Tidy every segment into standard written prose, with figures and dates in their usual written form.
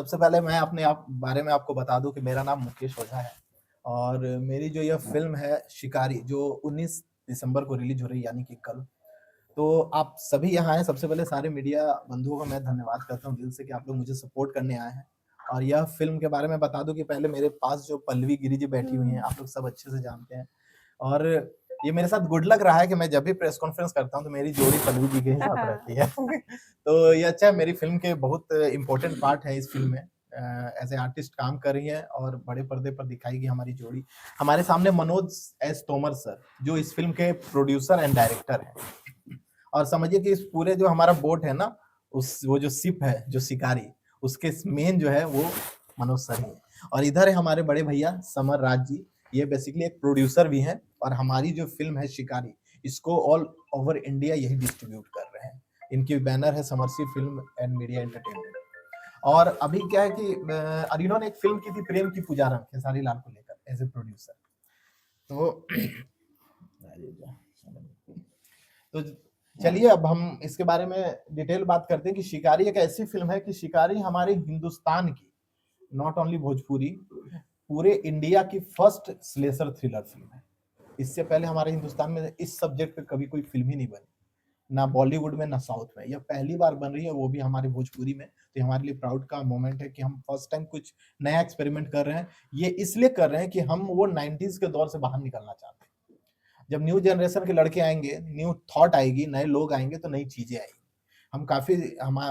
सबसे पहले मैं अपने आप बारे में आपको बता दूँ कि मेरा नाम मुकेश ओझा है और मेरी जो यह फ़िल्म है शिकारी जो 19 दिसंबर को रिलीज़ हो रही है यानी कि कल। तो आप सभी यहाँ आए, सबसे पहले सारे मीडिया बंधुओं का मैं धन्यवाद करता हूँ दिल से कि आप लोग मुझे सपोर्ट करने आए हैं। और यह फ़िल्म के बारे में बता दूँ कि पहले मेरे पास जो पल्लवी गिरी जी बैठी हुई हैं, आप लोग सब अच्छे से जानते हैं। और ये मेरे साथ गुड लक रहा है कि मैं जब भी प्रेस कॉन्फ्रेंस करता हूँ तो मेरी जोड़ी पल्लवी जी के ही साथ रहती है। तो ये अच्छा है, मेरी फ़िल्म के बहुत इम्पोर्टेंट पार्ट है इस फ़िल्म में। एज़ ए आर्टिस्ट काम कर रही है और बड़े पर्दे पर दिखाएगी हमारी जोड़ी। हमारे सामने मनोज एस तोमर सर, जो इस फ़िल्म के प्रोड्यूसर एंड डायरेक्टर हैं। और समझिए कि इस पूरे जो हमारा बोट है ना, उस वो जो शिप है, जो शिकारी, उसके मेन जो है वो मनोज सर ही हैं। और इधर है हमारे बड़े भैया समर राज जी, ये बेसिकली एक प्रोड्यूसर भी हैं और हमारी जो फ़िल्म है शिकारी, इसको ऑल ओवर इंडिया यही डिस्ट्रीब्यूट कर रहे हैं। इनकी बैनर है समरसी फिल्म एंड मीडिया एंटरटेनमेंट। और अभी क्या है कि और इन्होंने एक फ़िल्म की थी प्रेम की पुजारा खेसारी लाल को लेकर एज़ ए प्रोड्यूसर। तो तो चलिए अब हम इसके बारे में डिटेल बात करते हैं कि शिकारी एक ऐसी फ़िल्म है कि शिकारी हमारे हिंदुस्तान की, नॉट ओनली भोजपुरी, पूरे इंडिया की फर्स्ट स्लेशर थ्रिलर फ़िल्म है। इससे पहले हमारे हिंदुस्तान में इस सब्जेक्ट पे कभी कोई फ़िल्म ही नहीं बनी। ना बॉलीवुड में, ना साउथ में। यह पहली बार बन रही है, वो भी हमारे भोजपुरी में। तो ये हमारे लिए प्राउड का मोमेंट है कि हम फर्स्ट टाइम कुछ नया एक्सपेरिमेंट कर रहे हैं। ये इसलिए कर रहे हैं कि हम वो 90s के दौर से बाहर निकलना चाहते हैं। जब न्यू जनरेशन के लड़के आएँगे, न्यू थॉट आएगी, नए लोग आएँगे तो नई चीज़ें आएँगी। हम काफ़ी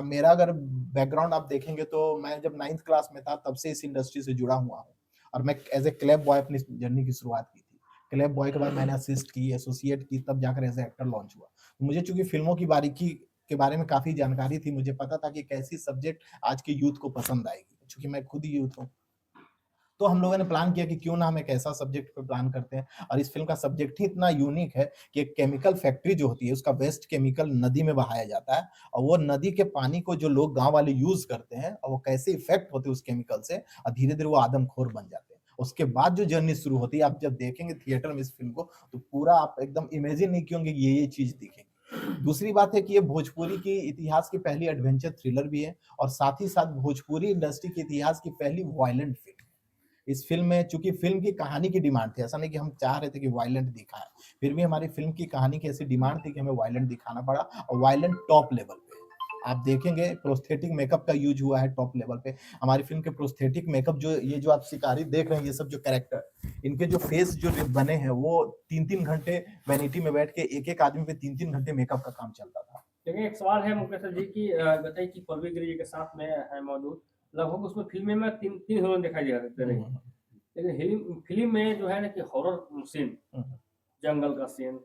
मेरा अगर बैकग्राउंड आप देखेंगे तो मैं जब 9th क्लास में था तब से इस इंडस्ट्री से जुड़ा हुआ हूँ और मैं एज़ ए क्लैप बॉय अपनी जर्नी की शुरुआत की थी। क्लैप बॉय के बाद मैंने असिस्ट की, एसोसिएट की, तब जाकर एज़ ए एक्टर लॉन्च हुआ। मुझे चूँकि फ़िल्मों की बारीकी के बारे में काफ़ी जानकारी थी, मुझे पता था कि कैसी सब्जेक्ट आज के यूथ को पसंद आएगी, चूँकि मैं खुद ही यूथ हूँ। तो हम लोगों ने प्लान किया कि क्यों ना हम एक ऐसा सब्जेक्ट पे प्लान करते हैं और इस फ़िल्म का सब्जेक्ट ही इतना यूनिक है कि एक केमिकल फैक्ट्री जो होती है, उसका वेस्ट केमिकल नदी में बहाया जाता है और वो नदी के पानी को जो लोग गाँव वाले यूज़ करते हैं और वो कैसे इफ़ेक्ट होते हैं उस केमिकल से और धीरे-धीरे वो आदमखोर बन जाते हैं। उसके बाद जो जर्नी शुरू होती है, आप जब देखेंगे थिएटर में इस फ़िल्म को, तो पूरा आप एकदम इमेजिन नहीं किए होंगे कि ये चीज़ दिखेगी। दूसरी बात है कि ये भोजपुरी की इतिहास की पहली एडवेंचर थ्रिलर भी है और साथ ही साथ भोजपुरी इंडस्ट्री के इतिहास की पहली वॉयलेंट फ़िल्म। इस फ़िल्म में चूँकि फ़िल्म की कहानी की डिमांड थी, ऐसा नहीं कि हम चाह रहे थे कि वायलेंट दिखाएँ। फिर भी हमारी फ़िल्म की कहानी की ऐसी डिमांड थी कि हमें वायलेंट दिखाना पड़ा और वायलेंट टॉप लेवल पे। आप देखेंगे प्रोस्थेटिक मेकअप का यूज़ हुआ है टॉप लेवल पे। हमारी फ़िल्म के प्रोस्थेटिक मेकअप जो ये जो आप शिकारी देख रहे हैं, ये सब जो कैरेक्टर, इनके जो फेस जो बने हैं, वो 3-3 घंटे वैनिटी में बैठ के एक-एक आदमी पे 3-3 घंटे मेकअप का काम चलता था। देखिए, एक सवाल है मुकेश सर जी कि बताइए कि पल्लवी गिरी जी के साथ में है मौजूद, लगभग उसमें फ़िल्म में 3 हीरोइन दिखाई दे रही हैं। लेकिन फ़िल्म में जो है ना कि हॉरर सीन, हुँ, हुँ। जंगल का सीन,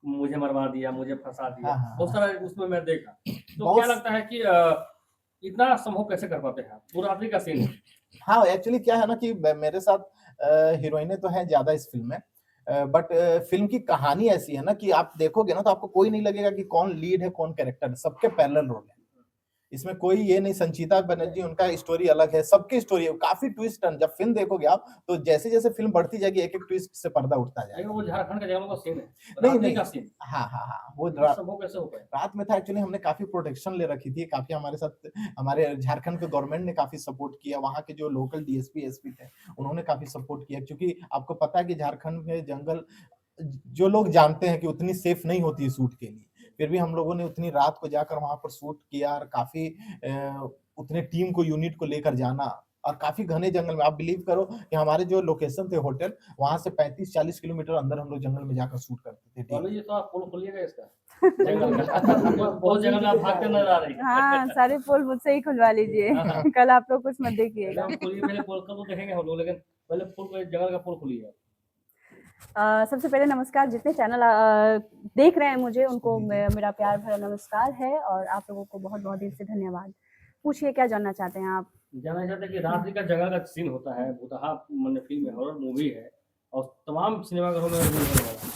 मुझे मरवा दिया, मुझे फँसा दिया, हाँ, हाँ, बहुत हाँ। सारा उसमें मैं देखा। तो क्या बहुत लगता है कि इतना संभव कैसे कर पाते हैं आप? वो रात्रि का सीन है। हाँ, एक्चुअली क्या है ना कि मेरे साथ हीरोइनें तो हैं ज़्यादा इस फ़िल्म में बट फ़िल्म की कहानी ऐसी है ना कि आप देखोगे ना तो आपको कोई नहीं लगेगा कि कौन लीड है, कौन कैरेक्टर है, सबके पैरेलल रोल है। इसमें कोई ये नहीं संचिता बनर्जी उनका स्टोरी अलग है, सबकी स्टोरी है, काफ़ी ट्विस्ट टर्न जब फ़िल्म देखोगे आप, तो जैसे-जैसे फ़िल्म बढ़ती जाएगी, एक-एक ट्विस्ट से पर्दा उठता लेकिन जाएगा। वो झारखंड के जंगलों का सीन है, नहीं, रात्रि नहीं। का सीन, हाँ, हाँ, हाँ, वो इतना संभव कैसे हो पाया? रात में था एक्चुअली हमने काफ़ी प्रोटेक्शन ले रखी थी, काफ़ी हमारे साथ हमारे झारखंड के गवर्नमेंट ने काफ़ी सपोर्ट किया, वहाँ के जो लोकल डीएसपी, एसपी थे, उन्होंने काफ़ी सपोर्ट किया क्योंकि आपको पता है कि झारखंड में जंगल जो लोग जानते हैं कि उतनी सेफ नहीं होती है शूट के लिए, फिर भी हम लोगों ने उतनी रात को जाकर वहाँ पर शूट किया और काफ़ी उतने टीम को यूनिट को लेकर जाना और काफ़ी घने जंगल में आप बिलीव करो कि हमारे जो लोकेशन थे होटल, वहाँ से 35-40 किलोमीटर अंदर हम लोग जंगल में जाकर शूट करते थे पल्लवी डेली। जी तो आप पोल खोलिएगा इसका, जंगल का। बहुत जंगल में आप भागते नज़र आ रही हैं। हाँ, सारे पोल मुझसे ही खुलवा लीजिए। हाँ, हाँ। कल आप लोग कुछ मत पहले देखिएगा। हम खोलिए, पहले पोल कल तो देखेंगे हम लोग, लेकिन पहले पोल को जंगल का पोल खोलिए आप। सबसे पहले नमस्कार जितने चैनल देख रहे हैं मुझे उनको जी, जी। मेरा प्यार भरा नमस्कार है और आप लोगों को बहुत-बहुत दिल से धन्यवाद। पूछिए क्या जानना चाहते हैं आप? जानना चाहते हैं कि रात्रि का जंगल का सीन होता है, भूतहा माने फ़िल्म है, हॉरर मूवी है और तमाम सिनेमाघरों में रिलीज़ होने वाला है।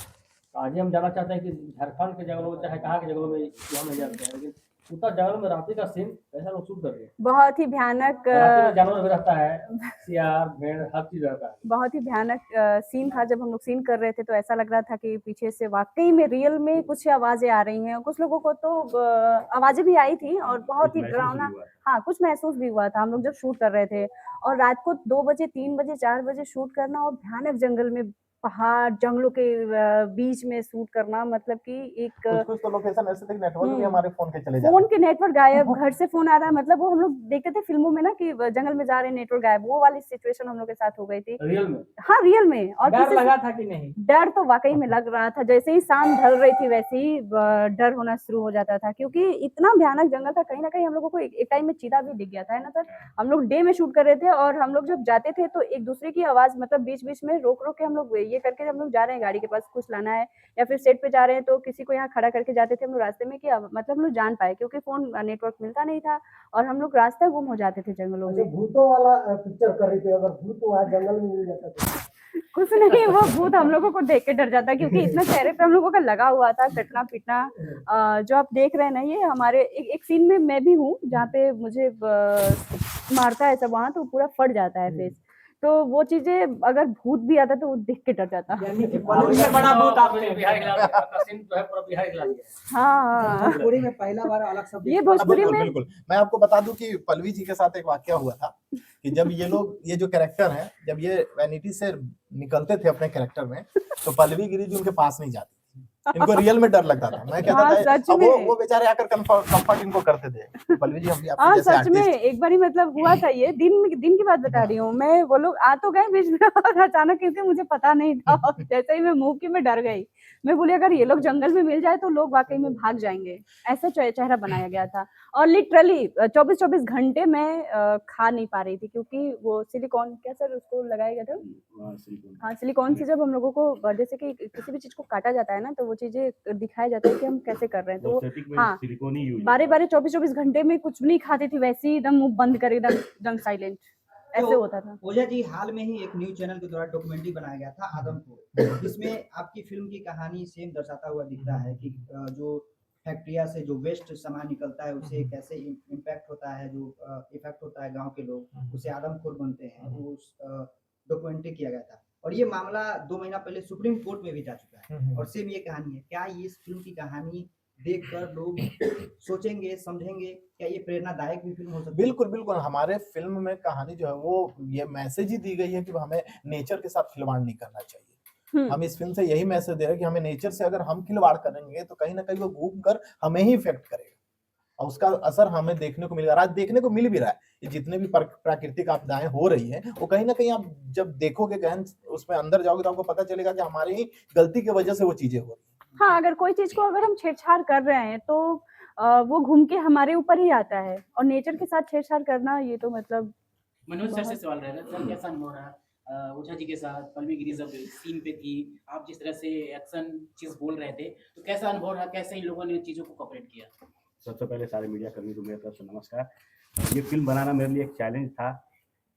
तो आज ही हम जानना चाहते हैं कि झारखंड के जंगलों में चाहे कहाँ के जंगलों में क्यों नहीं जाते हैं, लेकिन पूरा जंगल में रात्रि का सीन ऐसा लोग शूट कर रहे हैं। बहुत ही भयानक रात्रि में जानवर भी रहता है, सियार, भेड़, हर चीज रहता है। बहुत ही भयानक सीन था। जब हम लोग सीन कर रहे थे तो ऐसा लग रहा था कि पीछे से वाकई में रियल में कुछ आवाजें आ रही हैं। कुछ लोगों को तो आवाजें भी आई थी और बहुत ही डरावना, हाँ कुछ महसूस भी हुआ था। हम लोग जब शूट कर रहे थे और रात को 2 बजे 3 बजे 4 बजे शूट करना और भयानक जंगल में, पहाड़ जंगलों के बीच में शूट करना, मतलब कि एक कुछ कुछ तो लोकेशन ऐसे थे कि नेटवर्क भी हम्म। हमारे फोन के चले जाते फोन के नेटवर्क गायब, घर से फोन आ रहा है, मतलब वो हम लोग देखते थे फिल्मों में ना कि जंगल में जा रहे हैं नेटवर्क गायब, वो वाली सिचुएशन हम लोग के साथ हो गई थी रियल में। हाँ रियल में। और डर किसी लगा था कि नहीं? डर तो वाकई में लग रहा था। जैसे ही शाम ढल रही थी वैसे ही डर होना शुरू हो जाता था, क्योंकि इतना भयानक जंगल था। कहीं ना कहीं हम लोगों को एक टाइम में चीता भी दिख गया था, है ना सर। हम लोग डे में शूट कर रहे थे और हम लोग जब जाते थे तो एक दूसरे की आवाज, मतलब बीच बीच में रोक रोक के हम लोग ये करके, हम लोग जा रहे हैं गाड़ी के पास कुछ लाना है या फिर सेट पे जा रहे हैं तो किसी को यहाँ खड़ा करके जाते थे हम लोग रास्ते में, कि मतलब हम लोग जान पाए, क्योंकि फोन नेटवर्क मिलता नहीं था और हम लोग रास्ता गुम हो जाते थे जंगलों में। भूतों वाला पिक्चर कर रही थी, अगर भूत वहाँ जंगल में मिल जाता तो कुछ नहीं, वो भूत हम लोगों को देख के डर जाता, क्योंकि इतना चेहरे पे हम लोगों का लगा हुआ था कटना पिटना। जो आप देख रहे हैं ना, ये हमारे एक सीन में मैं भी हूँ जहाँ पे मुझे मारता है सब वहां, तो पूरा फट जाता है फेस। तो वो चीजें अगर भूत भी आता तो वो देख के डर जाता। बड़ा भूत आपने बिहार हिला दिया, आपका सीन जो है पूरा बिहार हिला दिया। हाँ भोजपुरी में पहला बार अलग शब्द ये भोजपुरी बिल्कुल में बिल्कुल। मैं आपको बता दूं कि पल्लवी जी के साथ एक वाकया हुआ था कि जब ये लोग, ये जो कैरेक्टर हैं, जब ये वैनिटी से निकलते थे अपने कैरेक्टर में, तो पल्लवी गिरी जी उनके पास नहीं जाती थी। इनको रियल में डर लगता था। मैं कहता हाँ, था, सच अब में। वो बेचारे आकर कंफर्ट इनको करते थे। पल्लवी जी हम भी आपके हाँ जैसे सच में आर्टिस्ट। एक बारी मतलब हुआ था, ये दिन की बात बता रही हूँ मैं। वो लोग आ तो गए बीच में और अचानक, क्योंकि मुझे पता नहीं था, जैसे ही मैं मुंह की मैं डर गई। मैं बोली अगर ये लोग जंगल में मिल जाए तो लोग वाकई में भाग जाएंगे, ऐसा चेहरा बनाया गया था। और लिटरली 24-24 घंटे मैं खा नहीं पा रही थी, क्योंकि वो सिलिकॉन, क्या सर उसको लगाया गया था, हाँ सिलिकॉन से जब हम लोगों को जैसे कि किसी भी चीज को काटा जाता है ना, तो वो चीजें दिखाया जाता है कि हम कैसे कर रहे हैं। तो हाँ, बारे 24-24 घंटे में कुछ भी नहीं खाती थी, वैसे ही एकदम मुंह बंद कर, एकदम साइलेंट, ऐसे होता था। ओझा जी, हाल में ही एक न्यूज चैनल के द्वारा डॉक्यूमेंट्री बनाया गया था आदमपुर, जिसमें आपकी फिल्म की कहानी सेम दर्शाता हुआ दिखता है कि जो फैक्ट्रिया से जो वेस्ट सामान निकलता है उसे कैसे इम्पैक्ट होता है, जो इफेक्ट होता है गांव के लोग उसे आदमखोर बनते हैं। वो उस डॉक्यूमेंट्री किया गया था और ये मामला 2 महीना पहले सुप्रीम कोर्ट में भी जा चुका है और सेम ये कहानी है। क्या ये इस फिल्म की कहानी देखकर लोग सोचेंगे, समझेंगे, क्या ये प्रेरणादायक भी फिल्म हो सकती है? बिल्कुल बिल्कुल। हमारे फिल्म में कहानी जो है वो ये मैसेज ही दी गई है कि हमें नेचर के साथ खिलवाड़ नहीं करना चाहिए। हम इस फिल्म से यही मैसेज दे रहे हैं कि हमें नेचर से अगर हम खिलवाड़ करेंगे तो कहीं ना कहीं वो घूम कर हमें ही इफेक्ट करेगा और उसका असर हमें देखने को मिलेगा। आज देखने को मिल भी रहा है, ये जितने भी प्राकृतिक आपदाएं हो रही हैं वो कहीं ना कहीं आप जब देखोगे, गहन उसमें अंदर जाओगे तो आपको पता चलेगा कि हमारी ही गलती की वजह से वो चीजें हो रही हैं। हाँ, अगर कोई चीज को अगर हम छेड़छाड़ कर रहे हैं तो वो घूम के हमारे ऊपर ही आता है, और नेचर के साथ छेड़छाड़ करना ये तो मतलब। मनोज सर से सवाल रहेगा, सर कैसा अनुभव रहा ओझा जी के साथ? पल्लवी गिरी जब सीन पे थी, आप जिस तरह से एक्शन चीज बोल रहे थे, तो कैसा अनुभव रहा? कैसे इन लोगों ने चीजों को कॉपरेट किया? सबसे पहले सारे मीडिया कर्मी को मेरी तरफ से नमस्कार। ये फिल्म बनाना मेरे लिए एक चैलेंज था,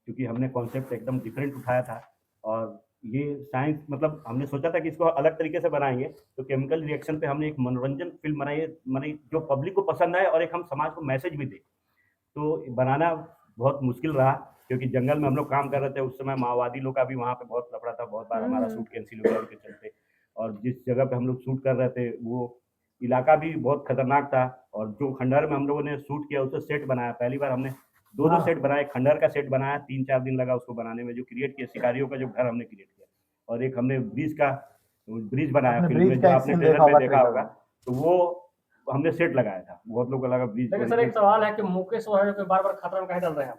क्योंकि हमने कॉन्सेप्ट एकदम डिफरेंट उठाया था और ये साइंस, मतलब हमने सोचा था कि इसको अलग तरीके से बनाएंगे, तो केमिकल रिएक्शन पे हमने एक मनोरंजन फिल्म बनाई है, माने जो पब्लिक को पसंद आए और एक हम समाज को मैसेज भी दें। तो बनाना बहुत मुश्किल रहा, क्योंकि जंगल में हम लोग काम कर रहे थे उस समय, माओवादी लोग का भी वहाँ पे बहुत लफड़ा था, बहुत बार हमारा शूट कैंसिल हो गया उनके चलते। और जिस जगह पे हम लोग शूट कर रहे थे वो इलाका भी बहुत खतरनाक था, और जो खंडहर में हम लोगों ने शूट किया उससे सेट बनाया। पहली बार हमने दो सेट बनाए, खंडहर का सेट बनाया, 3-4 दिन लगा उसको बनाने में, जो क्रिएट किया शिकारियों का जो घर हमने क्रिएट किया। और एक हमने ब्रिज बनाया फिल्म में, जो आपने ट्रेलर में देखा होगा, तो वो हमने सेट लगाया था, बहुत लोग लगा ब्रिज। लेकिन सर एक सवाल है कि मुकेश वाले को बार बार खतरा में कहीं डाल रहे हैं?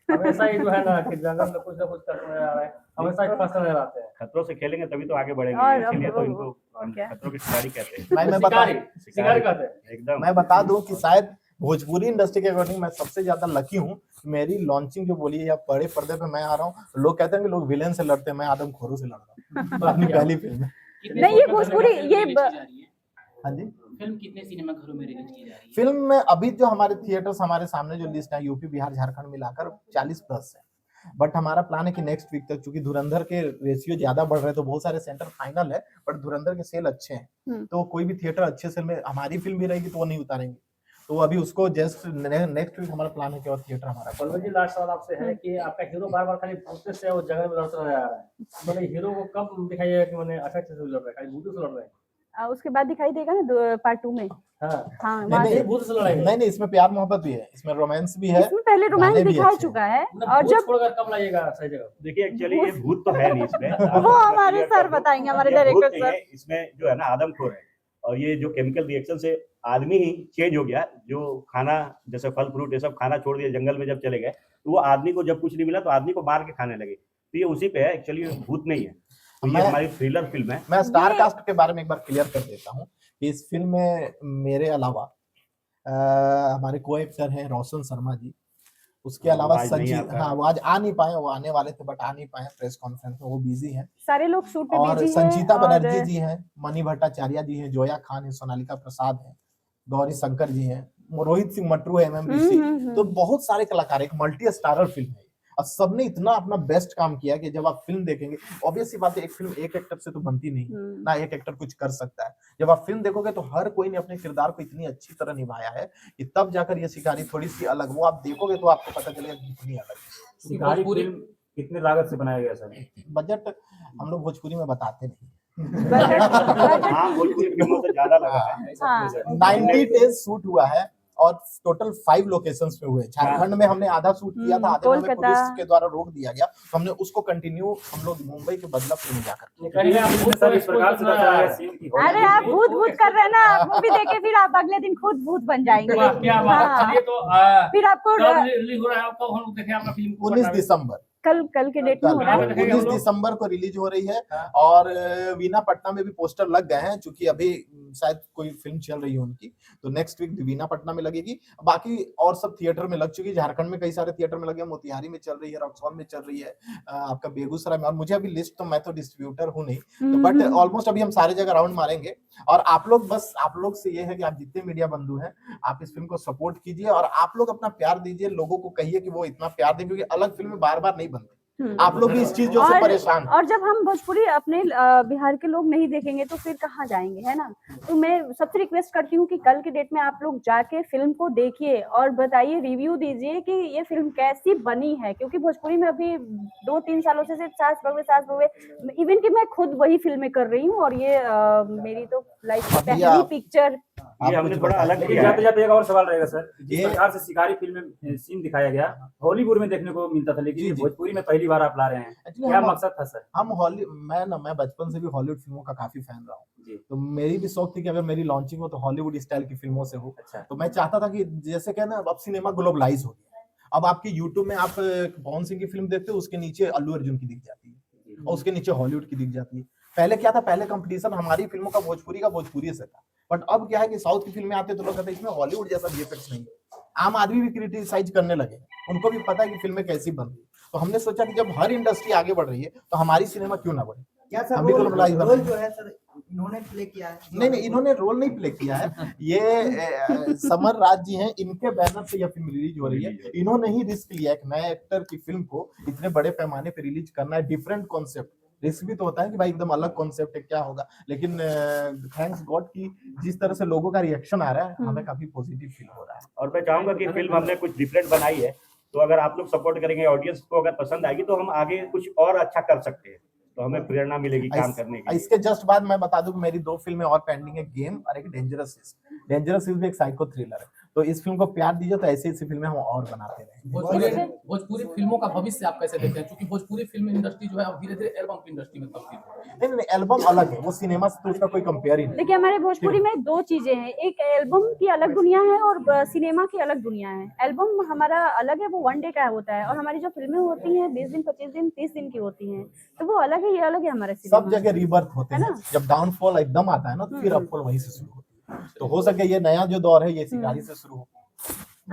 हमेशा ही जो है ना कि जंगल में कुछ ना कुछ करते आ रहे हैं, हमेशा ही फंस नजर आते हैं। खतरों से खेलेंगे तभी तो आगे बढ़ेंगे, और इसीलिए तो इनको खतरों की शिकारी कहते हैं। शिकारी कहते हैं एकदम। मैं बता दूं कि शायद भोजपुरी इंडस्ट्री के अकॉर्डिंग मैं सबसे ज्यादा लकी हूँ। मेरी लॉन्चिंग जो बोली है या बड़े पर्दे पे मैं आ रहा हूँ, लोग कहते हैं कि लोग विलेन से लड़ते हैं, मैं आदमखोरों से लड़ रहा हूँ अपनी पहली फिल्म में। नहीं, ये भोजपुरी ये हाँ जी, फिल्म कितने सिनेमा घरों में रिलीज की जा रही है? फिल्म में अभी जो हमारे थिएटर्स हमारे सामने जो लिस्ट है, यूपी बिहार झारखंड मिलाकर 40+ है। बट हमारा प्लान है कि नेक्स्ट वीक तक, चूंकि धुरंधर के रेशियो ज्यादा बढ़ रहे हैं तो बहुत सारे सेंटर फाइनल है, बट धुरंधर के सेल अच्छे हैं तो कोई भी थिएटर अच्छे सेल में हमारी फिल्म भी रहेगी तो वो नहीं उतारेंगे। तो अभी उसको जस्ट नेक्स्ट वीक हमारा प्लान है कि और थिएटर हमारा पल्लवी जी लास्ट सवाल आपसे है कि आपका हीरो बार बार खाली भूत से वो जगह में लड़ता रहा है, मतलब हीरो को कब दिखाइएगा कि मैंने अच्छा से लड़ रहा है, खाली भूत से लड़ रहा है? उसके बाद दिखाई देगा ना पार्ट 2 में। हाँ हाँ नहीं, वहाँ नहीं, से भूत से लड़ाई नहीं नहीं, इसमें प्यार मोहब्बत भी है, इसमें रोमांस भी है, इसमें पहले रोमांस गाने भी दिखा अच्छे चुका है। मतलब और भूत जब छोड़कर कब लाइएगा सही जगह? देखिए एक्चुअली ये भूत तो है नहीं इसमें। वो हमारे सर बताएंगे, हमारे ये भूत डायरेक्टर नहीं सर। है, इसमें जो है ना आदमखोर है, और ये जो केमिकल रिएक्शन से आदमी ही चेंज हो गया, जो खाना जैसे फल फ्रूट ये सब खाना छोड़ दिया, जंगल में जब चले गए तो वो आदमी को जब कुछ नहीं मिला तो आदमी को मार के खाने लगे, तो ये उसी पे है एक्चुअली, भूत नहीं है। तो ये मैं- हमारी थ्रिलर फिल्म है। मैं स्टार ये- कास्ट के बारे में एक बार क्लियर कर देता हूँ कि इस फिल्म में मेरे अलावा हमारे को एक्टर हैं रोशन शर्मा जी, उसके हाँ, अलावा वो आज नहीं आ संजीव, पाए। हाँ वो आज आ नहीं पाए, वो आने वाले थे बट आ नहीं पाए प्रेस कॉन्फ्रेंस में, वो बिजी हैं। सारे लोग शूट पे और बिजी संचिता हैं बनर्जी और जी हैं, मणि भट्टाचार्य जी हैं, जोया खान है, सोनालिका प्रसाद हैं, गौरी शंकर जी हैं, रोहित सिंह मटरू है, एमएम ऋषि, तो बहुत सारे कलाकार, एक मल्टी स्टारर फिल्म है और सबने इतना अपना बेस्ट काम किया कि जब आप फिल्म देखेंगे, ऑब्वियस सी बात है, एक फिल्म एक एक्टर से तो बनती नहीं है, ना एक एक्टर कुछ कर सकता है। जब आप फिल्म देखोगे तो हर कोई ने अपने किरदार को इतनी अच्छी तरह निभाया है कि तब जाकर ये शिकारी थोड़ी सी अलग, वो आप देखोगे तो आपको पता चलेगा कि कितनी अलग है। शिकारी फिल्म कितने लागत से बनाया गया सर? बजट हम लोग भोजपुरी में बताते नहीं, हाँ, भोजपुरी फिल्मों से ज्यादा लगा है। हाँ 90 डेज शूट हुआ है और टोटल 5 लोकेशंस पे हुए। झारखंड में हमने आधा शूट किया था, आधे में हमें कोलकाता। पुलिस के द्वारा रोक दिया गया, तो हमने उसको कंटिन्यू हम लोग मुंबई के बदलापुर में जाकर कहिए आप भूत सर को इस प्रकार से expose दर्शाया करना गया है। सीन की अरे आप भूत भूत कर रहे हैं ना, मूवी देखे फिर आप अगले दिन खुद भूत बन जाएंगे। वाह, क्या बात है। हाँ, चलिए तो फिर आपको कब रिलीज हो रहा है, कब हम लोग देखें आपका फिल्म को? 19 दिसंबर कल के डेट में हो रहा है। 19 दिसंबर को रिलीज हो रही है। हाँ। और वीना पटना में भी पोस्टर लग गए हैं, क्योंकि अभी शायद कोई फिल्म चल रही है उनकी, तो नेक्स्ट वीक वीना पटना में लगेगी। बाकी और सब थिएटर में लग चुकी है, झारखंड में कई सारे थिएटर में लगे हैं, मोतिहारी में चल रही है, रक्सौल में चल रही है, आपका बेगूसराय में, और मुझे अभी लिस्ट तो, मैं तो डिस्ट्रीब्यूटर हूँ नहीं, तो बट ऑलमोस्ट अभी हम सारे जगह राउंड मारेंगे। और आप लोग, बस आप लोग से ये है कि आप जितने मीडिया बंधु हैं, आप इस फिल्म को सपोर्ट कीजिए और आप लोग अपना प्यार दीजिए, लोगों को कहिए कि वो इतना प्यार दें, क्योंकि अलग फिल्में बार बार नहीं बनती। आप लोग भी इस चीजों से परेशान हैं। और जब हम भोजपुरी अपने बिहार के लोग नहीं देखेंगे तो फिर कहाँ जाएंगे, है ना? तो मैं सबसे रिक्वेस्ट करती हूँ कि कल के डेट में आप लोग जाके फिल्म को देखिए और बताइए, रिव्यू दीजिए कि ये फिल्म कैसी बनी है, क्योंकि भोजपुरी में अभी 2-3 सालों से सिर्फ सास बहू, इवन कि मैं खुद वही फिल्में कर रही हूँ और ये मेरी तो लाइफ की अभी पहली आप- पिक्चर। ये हमने थोड़ा अलग लेकिन किया जाते है। जाते एक और सवाल रहेगा सर, जिस ये- प्रकार से शिकारी फिल्म में सीन दिखाया गया, हॉलीवुड में देखने को मिलता था, लेकिन जी, ये जी। भोजपुरी में पहली बार आप ला रहे हैं, Actually क्या हम- मकसद था सर? हम मैं बचपन से भी हॉलीवुड फिल्मों का काफी फैन रहा हूँ, जी, तो मेरी भी शौक थी कि अगर मेरी लॉन्चिंग हो तो हॉलीवुड स्टाइल की फिल्मों से हो। अच्छा। तो मैं चाहता था कि जैसे कहना, अब सिनेमा ग्लोबलाइज हो गया, अब आपके यूट्यूब में आप पवन सिंह की फिल्म देखते हो, उसके नीचे अल्लू अर्जुन की दिख जाती है और उसके नीचे हॉलीवुड की दिख जाती है। पहले क्या था, पहले कंपटीशन हमारी फिल्मों का भोजपुरी से था, बट अब क्या है कि साउथ की फिल्में आते तो लोग कहते हैं इसमें हॉलीवुड जैसा वीएफएक्स नहीं है। आम आदमी भी क्रिटिसाइज करने लगे, उनको भी पता है कि फिल्में कैसी बन रही है। तो हमने सोचा कि जब हर इंडस्ट्री आगे बढ़ रही है तो हमारी सिनेमा क्यों ना बढ़े। क्या सर हम भी ग्लोबलाइज बन रहे रोल हैं। जो है सर इन्होंने प्ले किया है? नहीं, इन्होंने रोल नहीं प्ले किया है, ये समर राज जी हैं, इनके बैनर से यह फिल्म रिलीज हो रही है। इन्होंने ही रिस्क लिया एक नए एक्टर की फिल्म को इतने बड़े पैमाने पे रिलीज करना है, डिफरेंट कॉन्सेप्ट। रिस्क भी तो होता है कि भाई एकदम अलग कॉन्सेप्ट है, क्या होगा, लेकिन थैंक्स गॉड की जिस तरह से लोगों का रिएक्शन आ रहा है, हमें काफी पॉजिटिव फील हो रहा है। और मैं चाहूंगा कि फिल्म हमने कुछ डिफरेंट बनाई है, तो अगर आप लोग सपोर्ट करेंगे, ऑडियंस को अगर पसंद आएगी तो हम आगे कुछ और अच्छा कर सकते हैं, तो हमें प्रेरणा मिलेगी काम करने की। इसके जस्ट बाद मैं बता दूं कि मेरी 2 फिल्में और पेंडिंग है, गेम और एक डेंजरस इज भी एक साइको थ्रिलर है। तो इस फिल्म को प्यार दीजिए, तो ऐसी फिल्में हम और बनाते रहेंगे। भोजपुरी फिल्मों का भविष्य आप कैसे देखते हैं? क्योंकि भोजपुरी फिल्म इंडस्ट्री जो है अब धीरे-धीरे एल्बम की इंडस्ट्री में तब्दील हो रही है। नहीं, एल्बम अलग है, वो सिनेमा से तो उसका कोई कंपेयर ही नहीं। देखिए हमारे भोजपुरी में 2 चीजें हैं, एक एल्बम की अलग दुनिया है और सिनेमा की अलग दुनिया है। एल्बम हमारा अलग है, वो 1 डे का होता है, और हमारी जो फिल्में होती हैं 20 दिन, 25 दिन, 30 दिन की होती हैं, तो वो अलग है, ये अलग है हमारा सब सिनेमा। जगह रिबर्थ होते है हैं, ना? जब डाउनफॉल एकदम आता है ना, तो फिर अपफॉल वहीं से शुरू होती है। तो हो सके ये नया जो दौर है ये शिकारी से शुरू हो।